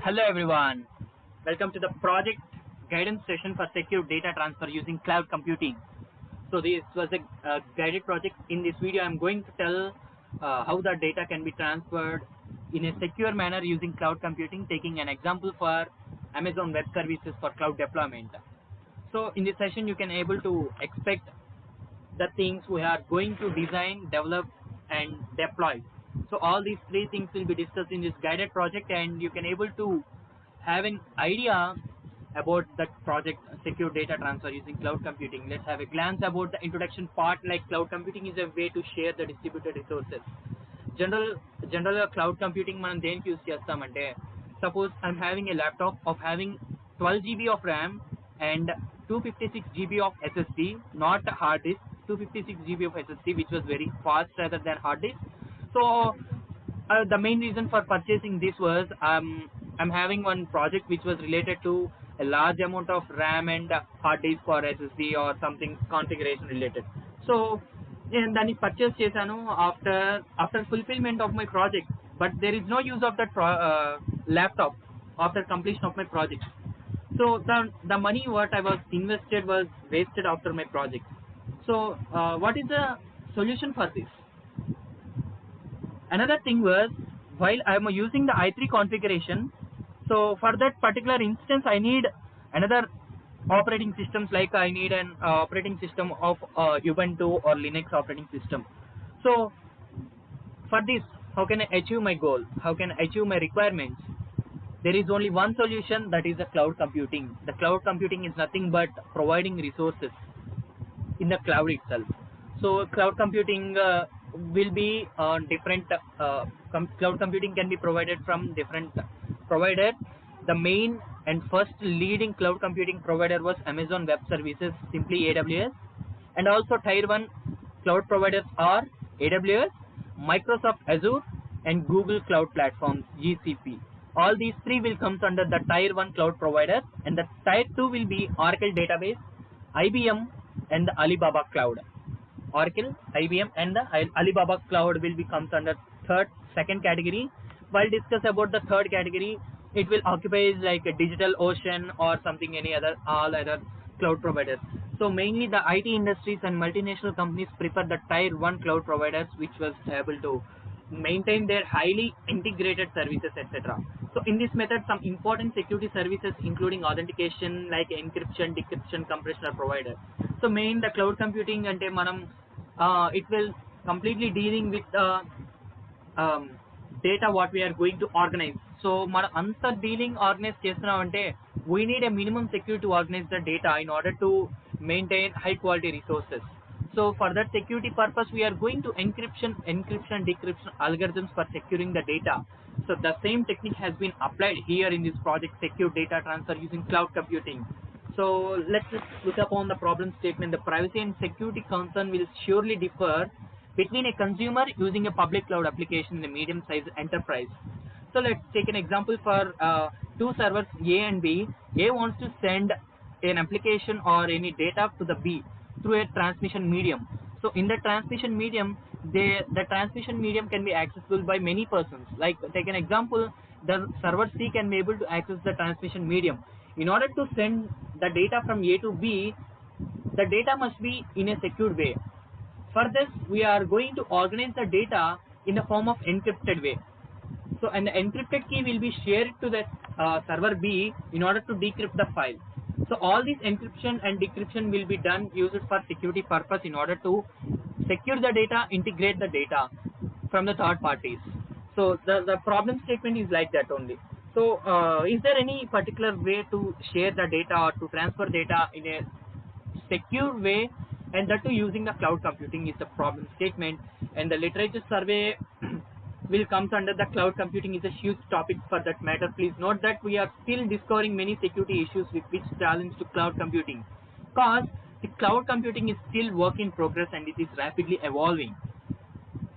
Hello everyone, welcome to the project guidance session for secure data transfer using cloud computing. So this was a guided project. In this video I am going to tell how the data can be transferred in a secure manner using cloud computing, taking an example for Amazon Web Services for cloud deployment. So in this session you can able to expect the things we are going to design, develop and deploy. So all these three things will be discussed in this guided project, and you can able to have an idea about that project secure data transfer using cloud computing. Let's have a glance about the introduction part. Like, cloud computing is a way to share the distributed resources. General cloud computing మనం దేనికి use చేస్తామంటే, suppose I'm having a laptop of having 12 GB of RAM and 256 GB of SSD, not hard disk, 256 GB of SSD, which was very fast rather than hard disk. So the main reason for purchasing this was I'm having one project which was related to a large amount of RAM and hard disk or SSD or something configuration related. So దాన్ని purchase చేశాను after fulfillment of my project, but there is no use of that laptop after completion of my project. So the money what I was invested was wasted after my project. So what is the solution for this? Another thing was, while I am using the i3 configuration, so for that particular instance I need another operating systems, like I need an operating system of Ubuntu or Linux operating system. So for this, how can I achieve my goal? How can I achieve my requirements? There is only one solution, that is the cloud computing. The cloud computing is nothing but providing resources in the cloud itself. So cloud computing will be different. Cloud computing can be provided from different providers. The main and first leading cloud computing provider was Amazon Web Services, simply AWS, and also tier 1 cloud providers are AWS, Microsoft Azure and Google Cloud Platform, GCP. All these three will come under the tier 1 cloud provider, and the tier 2 will be Oracle Database, IBM and the Alibaba Cloud. Oracle, IBM and the Alibaba Cloud will be comes under second category. While discuss about the third category, it will occupy like a DigitalOcean or something, all other cloud providers. So mainly the IT industries and multinational companies prefer the tier 1 cloud providers, which was able to maintain their highly integrated services, etc. So in this method, some important security services including authentication like encryption, decryption, compression are provided. So main the cloud computing ante manam it will completely dealing with the data what we are going to organize. So mana anta dealing organize chestunnam ante we need a minimum security to organize the data in order to maintain high quality resources. So for that security purpose, we are going to encryption, decryption algorithms for securing the data. So the same technique has been applied here in this project, secure data transfer using cloud computing. So let's just look upon the problem statement. The privacy and security concern will surely differ between a consumer using a public cloud application in a medium-sized enterprise. So let's take an example for two servers A and B. A wants to send an application or any data to the B through a transmission medium. So in the transmission medium, the transmission medium can be accessible by many persons. Like, take an example, the server C can be able to access the transmission medium. In order to send the data from A to B, the data must be in a secure way. For this, we are going to organize the data in the form of encrypted way. So, and the encrypted key will be shared to the server B in order to decrypt the file. So all this encryption and decryption will be done used for security purpose in order to secure the data, integrate the data from the third parties. So the problem statement is like that only. So is there any particular way to share the data or to transfer data in a secure way, and that too using the cloud computing, is the problem statement. And the literature survey will comes under the cloud computing is a huge topic for that matter. Please note that we are still discovering many security issues with which challenge to cloud computing, because the cloud computing is still work in progress and it is rapidly evolving.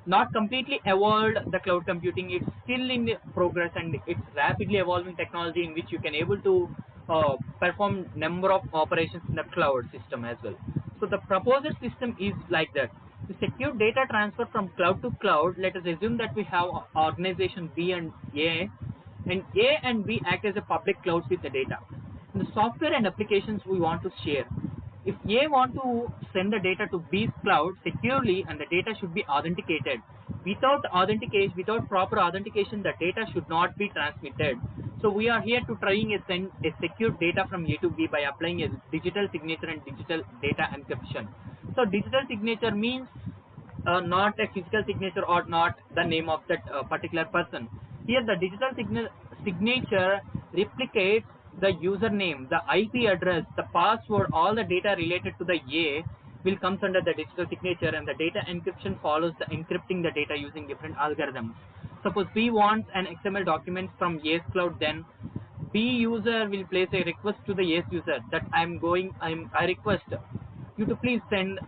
Not completely evolved, the cloud computing, it's still in progress and it's rapidly evolving technology in which you can able to perform number of operations in the cloud system as well. So the proposed system is like that. To secure data transfer from cloud to cloud, let us assume that we have organization B and A and A and B act as a public clouds with the data. In the software and applications we want to share, if A want to send the data to B's cloud securely, and the data should be authenticated. Without proper authentication, the data should not be transmitted. So we are here to trying a send a secure data from A to B by applying a digital signature and digital data encryption. So digital signature means not a physical signature or not the name of that particular person. Here the digital signature replicates the username, the IP address, the password, all the data related to the A will comes under the digital signature, and the data encryption follows the encrypting the data using different algorithms. Suppose B wants an XML document from A's cloud, then B user will place a request to the A's user that I request you to please send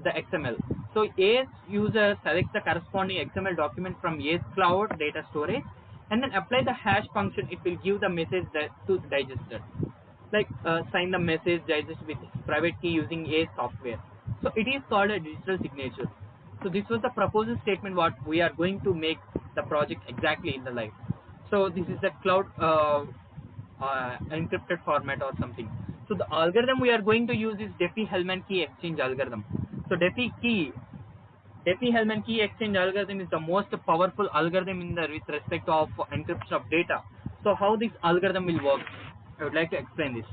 the XML. So A's user selects the corresponding XML document from A's cloud data storage and then apply the hash function. It will give the message to the digester, like sign the message digest with private key using A's software. So it is called a digital signature. So this was the proposal statement what we are going to make the project exactly in the live. So this is the cloud encrypted format or something. So the algorithm we are going to use is Diffie-Hellman key exchange algorithm. So Diffie-Hellman key exchange algorithm is the most powerful algorithm with respect of encryption of data. So how this algorithm will work, I would like to explain this.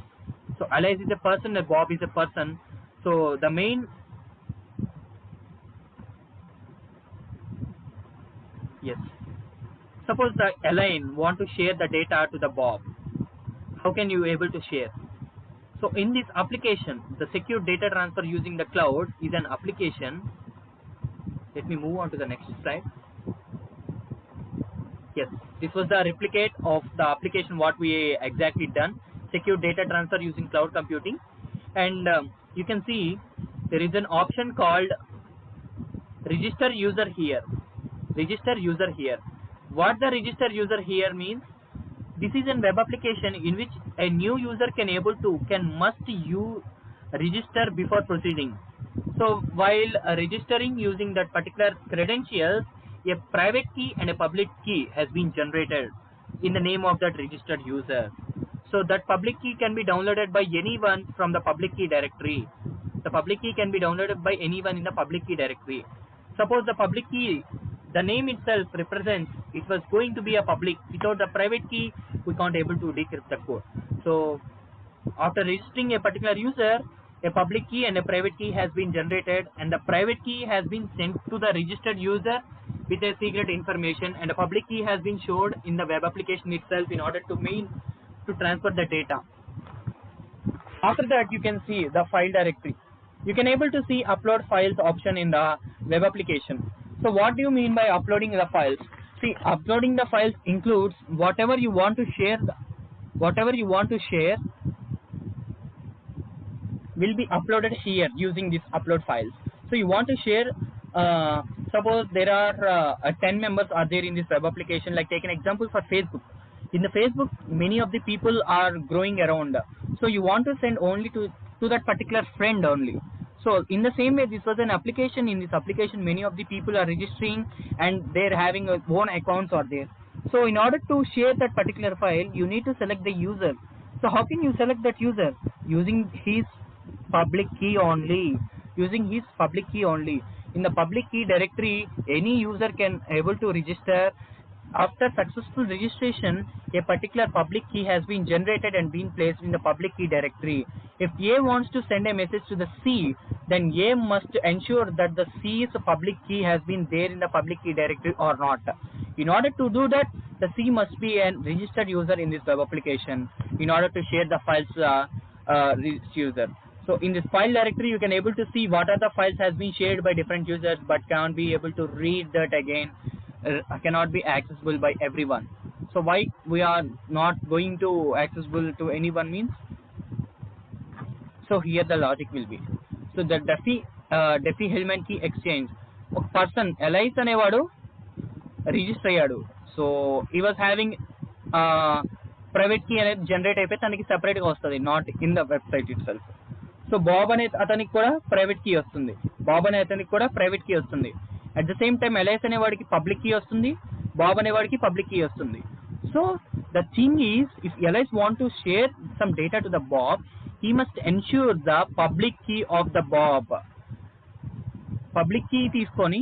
So Alice is a person and Bob is a person. So the main suppose the Elaine want to share the data to the Bob. How can you able to share? So in this application, the secure data transfer using the cloud is an application. Let me move on to the next slide. Yes, this was the replicate of the application what we exactly done. Secure data transfer using cloud computing, and you can see there is an option called register user here. Register user here. What the register user here means? This is a web application in which a new user must you register before proceeding. So while registering using that particular credentials, a private key and a public key has been generated in the name of that registered user. So that public key can be downloaded by anyone from the public key directory. The public key can be downloaded by anyone in the public key directory. Suppose the public key, the name itself represents it was going to be a public. Without the private key, we can't able to decrypt the code. So after registering a particular user, a public key and a private key has been generated, and the private key has been sent to the registered user with a secret information, and a public key has been showed in the web application itself in order to transfer the data. After that, you can see the file directory. You can able to see upload files option in the web application. So what do you mean by uploading the files? See, uploading the files includes whatever you want to share. Whatever you want to share will be uploaded here using this upload files. So you want to share, suppose there are 10 members are there in this web application. Like take an example for Facebook. In the Facebook, many of the people are growing around. So you want to send only to that particular friend only. So in the same way, this was an application. In this application, many of the people are registering and they're having own accounts are there. So in order to share that particular file, you need to select the user. So how can you select that user? Using his public key only. Using his public key only. In the public key directory, any user can able to register. After successful registration, a particular public key has been generated and been placed in the public key directory. If A wants to send a message to the C, then A must ensure that the C's public key has been there in the public key directory or not. In order to do that, the C must be a registered user in this web application in order to share the files user. So in this file directory, you can able to see what are the files has been shared by different users, but can't be able to read that again. Cannot be accessible by everyone. So why we are not going to accessible to anyone means? So here the logic will be. So the Diffie-Hellman key exchange. A person, Alice anevadu register ayyadu. So he was having private key అనేది generate అయిపోయి తనకి separate గా వస్తుంది, not in the website it self. So Bob అనే అతనికి కూడా private key వస్తుంది. Bob అనే అతనికి కూడా ప్రైవేట్ కీ వస్తుంది. At the same time Alice అనేవాడికి పబ్లిక్ కీ వస్తుంది, బాబ్ అనేవాడికి పబ్లిక్ కీ వస్తుంది. So The thing is, if Elias want to share some data to the Bob, he must ensure the public key of the Bob. Public key తీసుకొని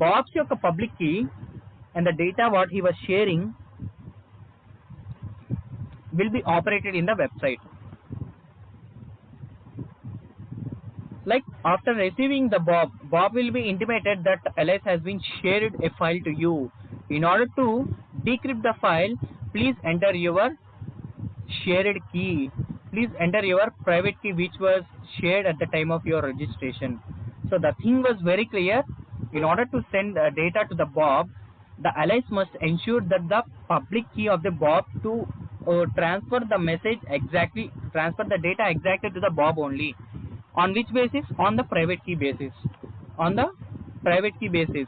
Bob's యొక్క public key and the data what he was sharing will be operated in the website. Like after receiving the Bob will be intimated that Elias has been shared a file to you. In order to decrypt the file, please enter your shared key. Please enter your private key which was shared at the time of your registration. So the thing was very clear. In order to send data to the Bob, the Elias must ensure that the public key of the Bob to transfer the data exactly to the Bob only. On which basis? On the private key basis. On the private key basis.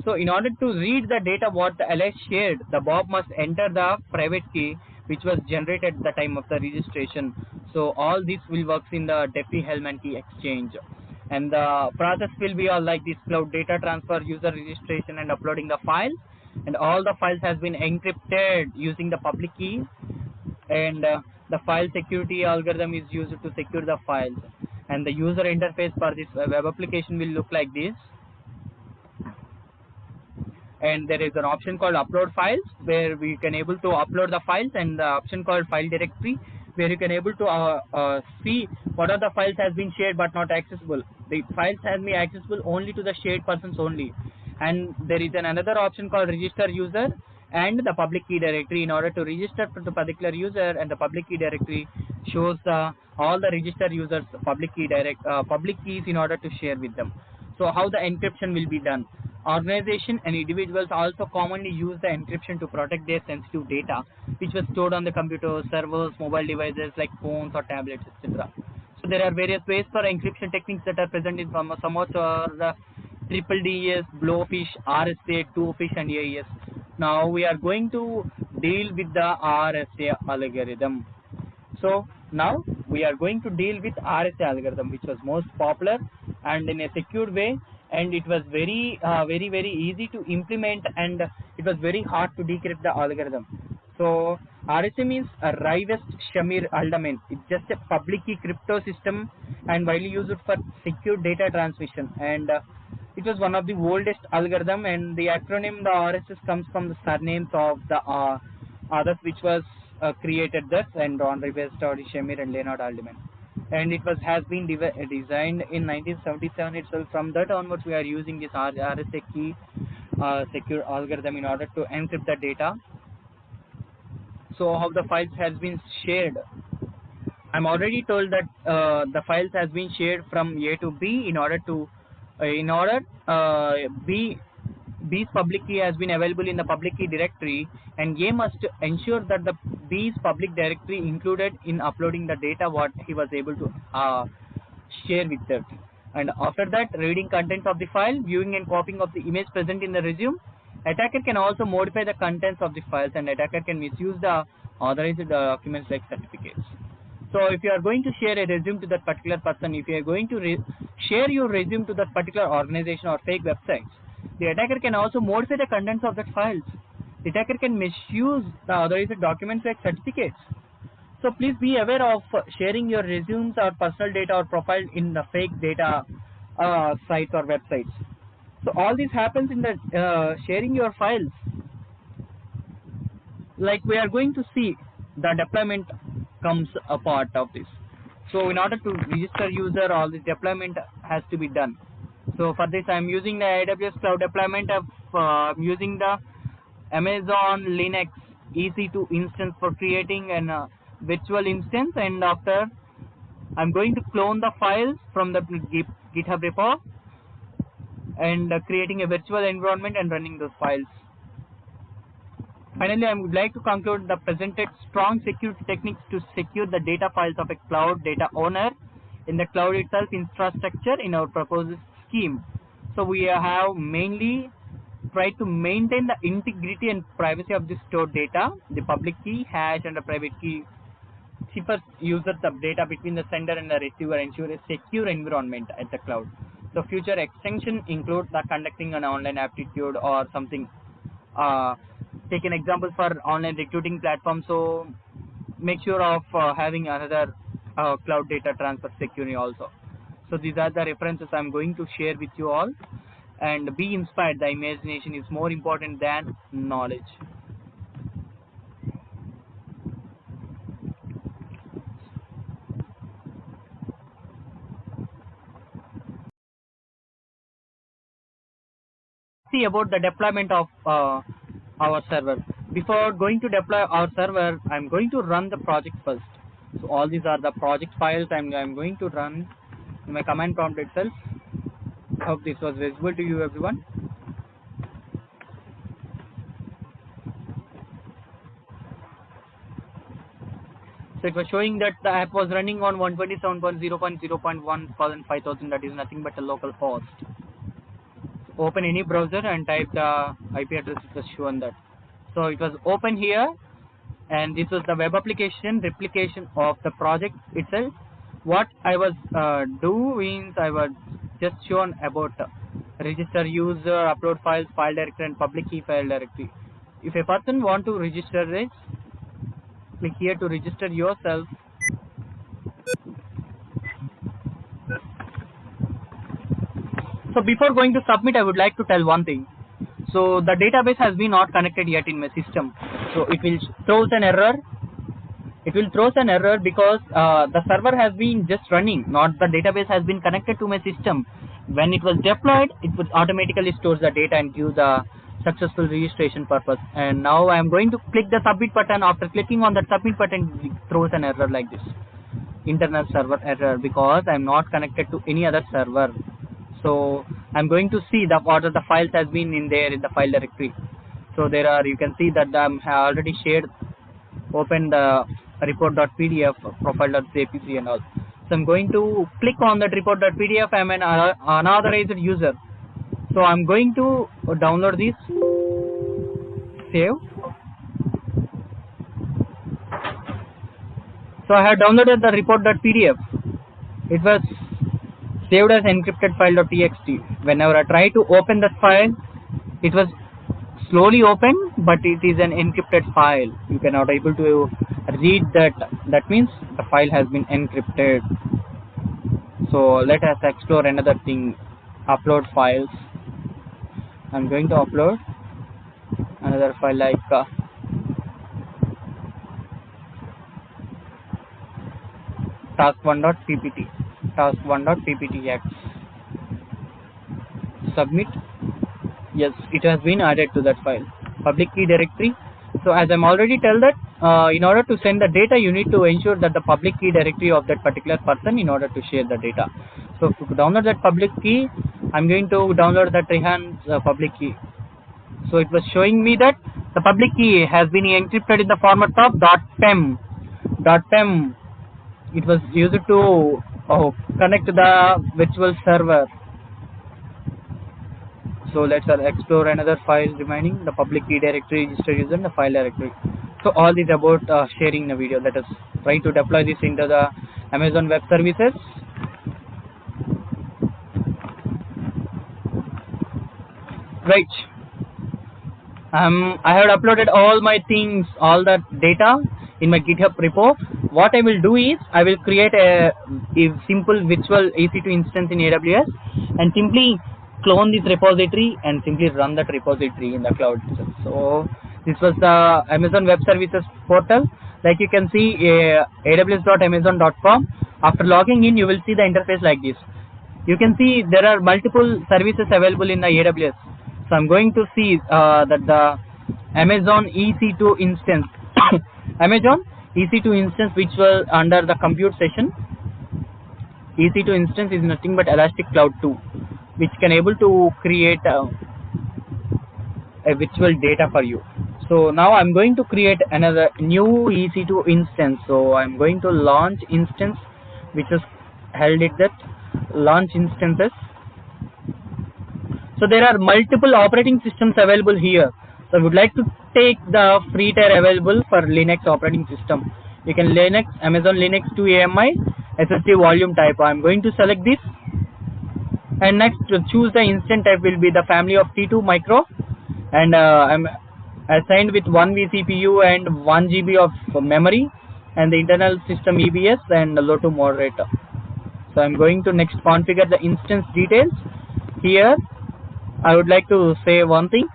So in order to read the data what the Elias shared, the Bob must enter the private key which was generated at the time of the registration. So all this will work in the Diffie-Hellman key exchange. And the process will be all like this: cloud data transfer, user registration, and uploading the files. And all the files has been encrypted using the public key. And the file security algorithm is used to secure the files. And the user interface for this web application will look like this. And there is an option called upload files where we can able to upload the files, and the option called file directory where you can able to see what are the files has been shared but not accessible. The files has been accessible only to the shared persons only. And there is another option called register user and the public key directory. In order to register to the particular user, and the public key directory shows all the register users public keys in order to share with them. So how the encryption will be done? Organization and individuals also commonly use the encryption to protect their sensitive data which was stored on the computers, servers, mobile devices like phones or tablets, etc. So there are various ways for encryption techniques that are present in some of the DDES, Blowfish, RSA, Twofish, and AES. Now we are going to deal with the RSA algorithm. So now we are going to deal with RSA algorithm, which was most popular and in a secured way, and it was very easy to implement, and it was very hard to decrypt the algorithm. So RSA means Rivest-Shamir-Alderman. It's just a public key crypto system and widely used for secure data transmission, and it was one of the oldest algorithm, and the acronym the RSS comes from the surnames of the others which was created thus, and Ron Rivest, Shamir, and Leonard Alderman. And it has been designed in 1977 itself. From that onwards we are using this RSA key secure algorithm in order to encrypt the data. So how the files has been shared? I'm already told that the files has been shared from A to B. B's public key has been available in the public key directory, and A must ensure that the B's public directory included in uploading the data what he was able to share with that. And after that, reading contents of the file, viewing and copying of the image present in the resume. Attacker can also modify the contents of the files, and attacker can misuse the authorized documents like certificates. So if you are going to share a resume to that particular person, if you are going to share your resume to that particular organization or fake websites, the attacker can also modify the contents of that files. The attacker can misuse the authorized documents like certificates. So please be aware of sharing your resumes or personal data or profile in the fake data sites or websites. So all this happens in the sharing your files. Like we are going to see, the deployment comes a part of this. So in order to register user, all this deployment has to be done. So for this I am using the AWS cloud deployment of using the Amazon Linux EC2 instance for creating an virtual instance, and after I'm going to clone the files from the GitHub repo and creating a virtual environment and running those files. Finally, I would like to conclude the presented strong security techniques to secure the data files of a cloud data owner in the cloud itself infrastructure in our proposed scheme. So we have mainly tried to maintain the integrity and privacy of the stored data, the public key, hash, and the private key. Cheapest uses the data between the sender and the receiver, ensure a secure environment at the cloud. The future extension includes the conducting an online aptitude or something take an example for online recruiting platform. So make sure of having another cloud data transfer security also. So these are the references I'm going to share with you all, and be inspired. The imagination is more important than knowledge. See about the deployment of our server. Before going to deploy our server, I'm going to run the project first. So all these are the project files I'm going to run in my command prompt itself. Hope this was visible to you, everyone. So it was showing that the app was running on 127.0.0.1 5000, that is nothing but a local host. So open any browser and type the IP address, it was shown that. So it was open here, and this was the web application replication of the project itself. What I was doing, I was just shown about register user, upload files, file directory, and public key file directory. If a person want to register this, click here to register yourself. So before going to submit, I would like to tell one thing. So the database has been not connected yet in my system. So it will throw an error. It will throw an error because the server has been just running, not the database has been connected to my system. When it was deployed, it would automatically store the data and give the successful registration purpose. And now I am going to click the submit button. After clicking on that submit button, it throws an error like this, internal server error, because I am not connected to any other server. So I'm going to see the what are the files has been in there in the file directory. So there are, you can see that I have already shared, open the report.pdf, profile.jpg and all. So I'm going to click on that report.pdf. I'm an unauthorized user, so I'm going to download this, save. So I have downloaded the report.pdf. It was saved as encrypted file.txt. Whenever I try to open that file, it was slowly open, but it is an encrypted file. You cannot able to read that. That means the file has been encrypted. So let us explore another thing, upload files. I'm going to upload another file like task1.ppt, task1.pptx. Submit. Yes, it has been added to that file. Public key directory. So as I'm already tell that in order to send the data, you need to ensure that the public key directory of that particular person in order to share the data. So to download that public key, I'm going to download that Rehan's public key. So it was showing me that the public key has been encrypted in the format of .pem. .pem. It was used to connect the virtual server. So let's explore another file remaining, the public key directory, register user, and the file directory. So all this about sharing the video. Let us try to deploy this into the Amazon Web Services. Right. I have uploaded all my things, all that data in my GitHub repo. What I will do is I will create a simple virtual EC2 instance in AWS and simply clone this repository and simply run that repository in the cloud itself. So this was the Amazon Web Services portal. Like you can see, aws.amazon.com. After logging in, you will see the interface like this. You can see there are multiple services available in the AWS. So I'm going to see that the Amazon EC2 instance, Amazon EC2 instance, which was under the compute session. EC2 instance is nothing but Elastic Cloud 2, which can able to create a virtual data for you. So now I'm going to create another new EC2 instance. So I'm going to launch instance, which is held at that launch instances. So there are multiple operating systems available here. So I would like to take the free tier available for Linux operating system. You can Linux, Amazon Linux 2 AMI, SSD volume type. I'm going to select this, and next to choose the instance type will be the family of T2 micro, and I'm assigned with 1 vCPU and 1 GB of memory, and the internal system EBS and low to moderate. So I'm going to next configure the instance details. Here I would like to say one thing.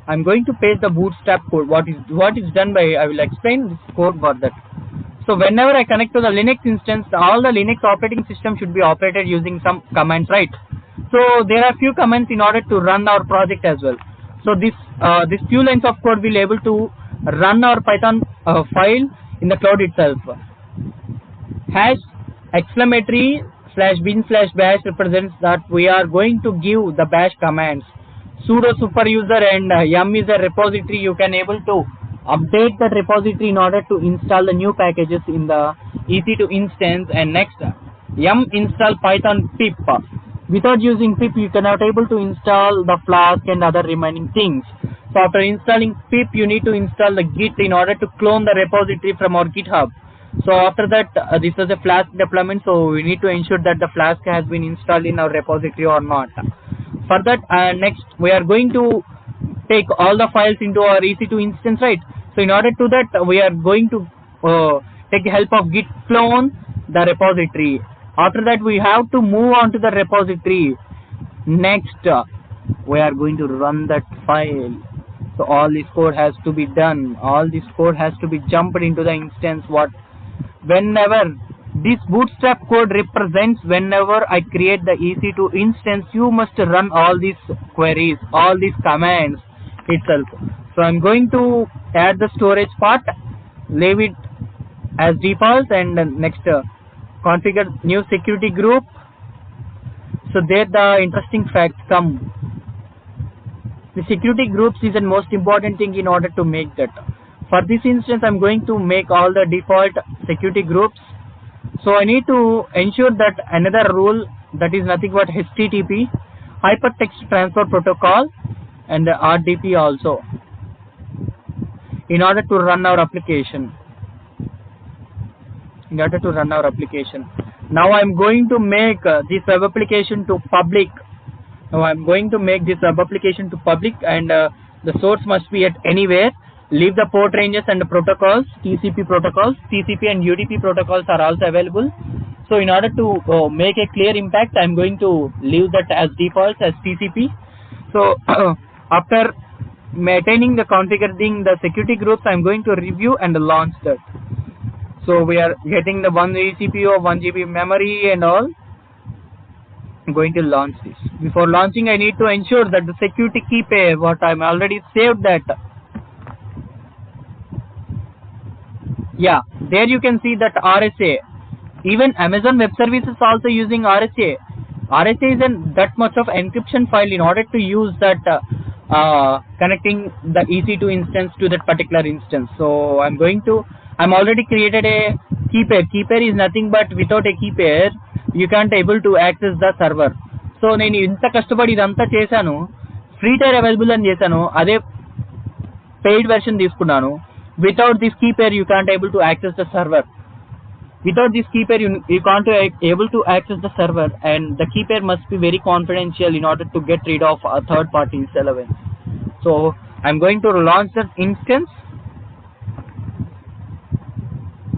I'm going to paste the bootstrap code. What is done by, I will explain this code for that. So whenever I connect to the Linux instance, all the Linux operating system should be operated using some commands, right? So there are few commands in order to run our project as well. So this few lines of code will able to run our Python file in the cloud itself. Hash exclamatory /bin/bash represents that we are going to give the bash commands. Sudo super user and yum is a repository. You can able to update that repository in order to install the new packages in the EC2 instance. And next, yum install python pip. Without using pip, you cannot able to install the Flask and other remaining things. So after installing pip, you need to install the git in order to clone the repository from our GitHub. So after that, this is a Flask deployment, so we need to ensure that the Flask has been installed in our repository or not. For that, next we are going to take all the files into our EC2 instance, right? So in order to that, we are going to take the help of git clone the repository. After that, we have to move on to the repository. Next, we are going to run that file. So all this code has to be done. All this code has to be jumped into the instance. Whenever this bootstrap code represents, whenever I create the EC2 instance, you must run all these queries, all these commands itself. So I'm going to add the storage part, leave it as default, and next configure new security group. So there the interesting facts come. The security groups is the most important thing in order to make that. For this instance, I'm going to make all the default security groups. So I need to ensure that another rule, that is nothing but HTTP, Hypertext Transfer Protocol, and the RDP also, in order to run our application. Now I'm going to make this web application to public. And the source must be at anywhere. Leave the port ranges and the protocols, TCP protocols, TCP and UDP protocols are also available. So in order to make a clear impact, I'm going to leave that as default as TCP. So after maintaining the configuring the security groups, I'm going to review and launch that. So we are getting the 1 CPU, 1 GB memory and all. I'm going to launch this. Before launching, I need to ensure that the security key pair, what I'm already saved that. Yeah, there you can see that RSA. Even Amazon Web Services also using RSA. RSA is that much of encryption file in order to use that connecting the EC2 instance to that particular instance. So I'm already created a key pair. Key pair is nothing but without a key pair, you can't able to access the server. So నేను ఇంత కష్టపడి ఇదంతా చేశాను, free tyre available అని చేశాను, అదే paid version తీసుకున్నాను. Without this key pair, you can't able to access the server. Without this key pair, you can't able to access the server, and the key pair must be very confidential in order to get rid of a third party's relevance. So I'm going to launch that instance.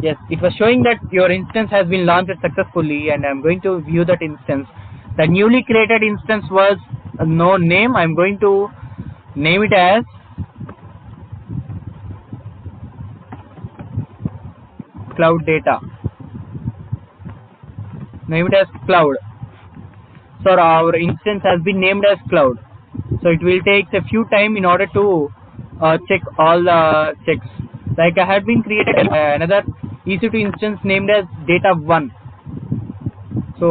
Yes, it was showing that your instance has been launched successfully, and I'm going to view that instance. The newly created instance was no name. I'm going to name it as cloud data. Name it as cloud. So our instance has been named as cloud. So it will take a few time in order to check all the checks. Like I had been created another EC2 instance named as data1. So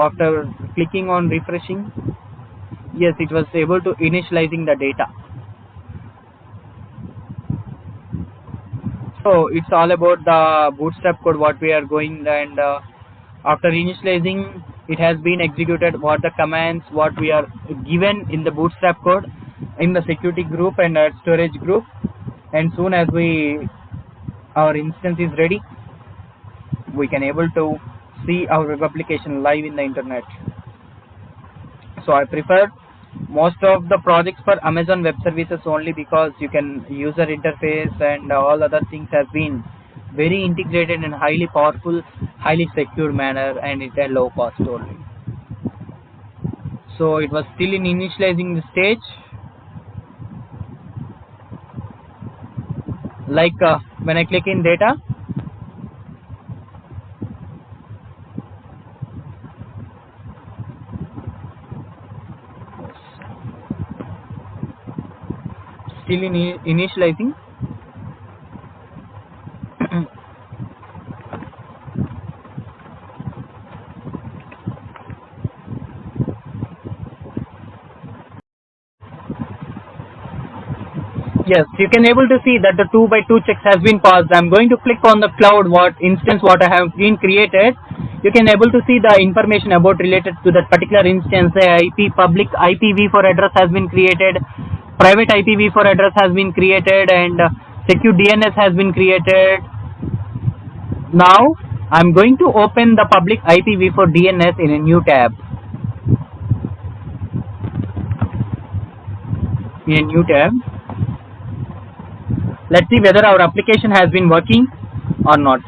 after clicking on refreshing, yes, it was able to initializing the data. So it's all about the bootstrap code what we are going, and after initializing, it has been executed what the commands what we are given in the bootstrap code in the security group and storage group. And soon as our instance is ready, we can able to see our web application live in the internet. So I prefer most of the projects for Amazon Web Services only, because you can user interface and all other things have been very integrated and highly powerful, highly secure manner, and it's at low cost only. So it was still in initializing the stage. Like when I click in data, still in initializing. Yes, you can able to see that the 2x2 checks has been passed. I'm going to click on the cloud what instance what I have been created. You can able to see the information about related to that particular instance. The IP public IPv4 address has been created, private IPv4 address has been created, and secure DNS has been created. Now I'm going to open the public IPv4 DNS in a new tab. Let's see whether our application has been working or not.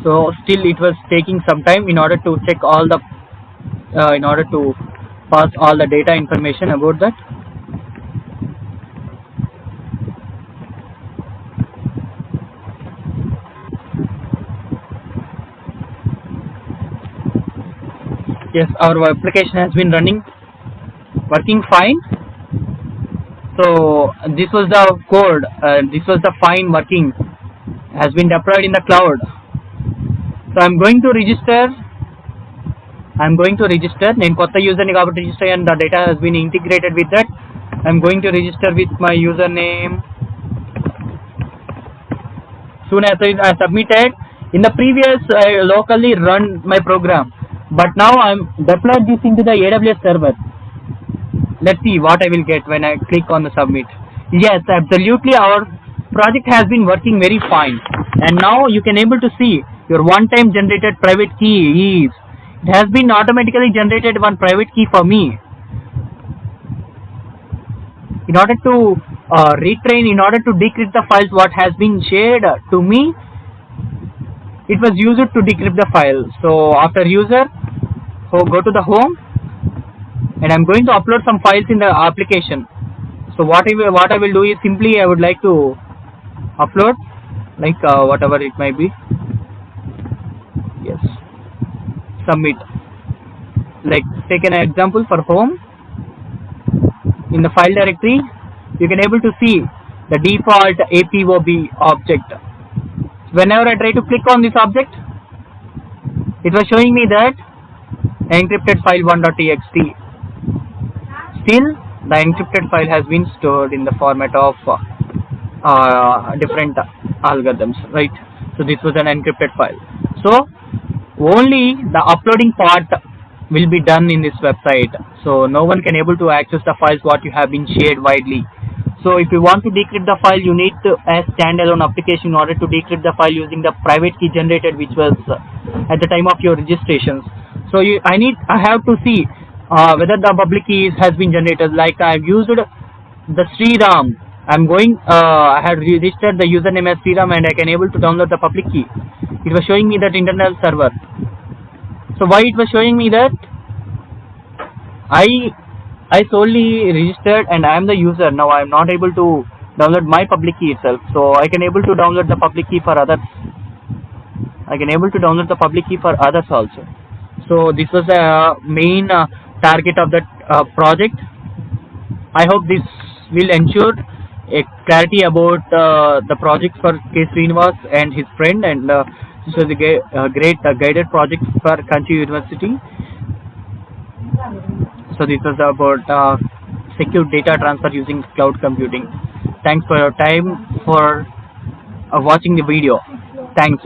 So still it was taking some time in order to check all the in order to pass all the data information about that. Yes, our application has been working fine. So this was the code, this was the fine working, has been deployed in the cloud. So I'm going to register. నేను కొత్త యూజర్ని కాబట్టి register and the data has been integrated with that. I'm going to register with my username. Soon as I submitted, in the previous I locally run my program, but now I'm deployed this into the AWS server. Let's see what I will get when I click on the submit. Yes, absolutely, our project has been working very fine, and now you can able to see your one-time generated private key is, it has been automatically generated one private key for me. In order to retrain, in order to decrypt the files what has been shared to me, it was used to decrypt the file. So after user, so go to the home, and I'm going to upload some files in the application. So what I will do is simply I would like to upload like whatever it might be. Yes, submit. Like take an example for home. In the file directory, you can able to see the default APOB object. Whenever I try to click on this object, it was showing me that encrypted file 1.txt. Still, the encrypted file has been stored in the format of different algorithms, right? So this was an encrypted file. So only the uploading part will be done in this website. So no one can able to access the files what you have been shared widely. So if you want to decrypt the file, you need to a standalone application in order to decrypt the file using the private key generated, which was at the time of your registrations. So I have to see whether the public key has been generated. Like I have used the Sriram. I had registered the username as Sriram, and I can able to download the public key. It was showing me that internal server. So why it was showing me that? I solely registered and I am the user. Now I am not able to download my public key itself. So I can able to download the public key for others. Also. So this was the main target of that project. I hope this will ensure a clarity about the project for K. Srinivas and his friend, and this was a great guided project for Kanchi University. So this was about secure data transfer using cloud computing. Thanks for your time for watching the video. Thanks.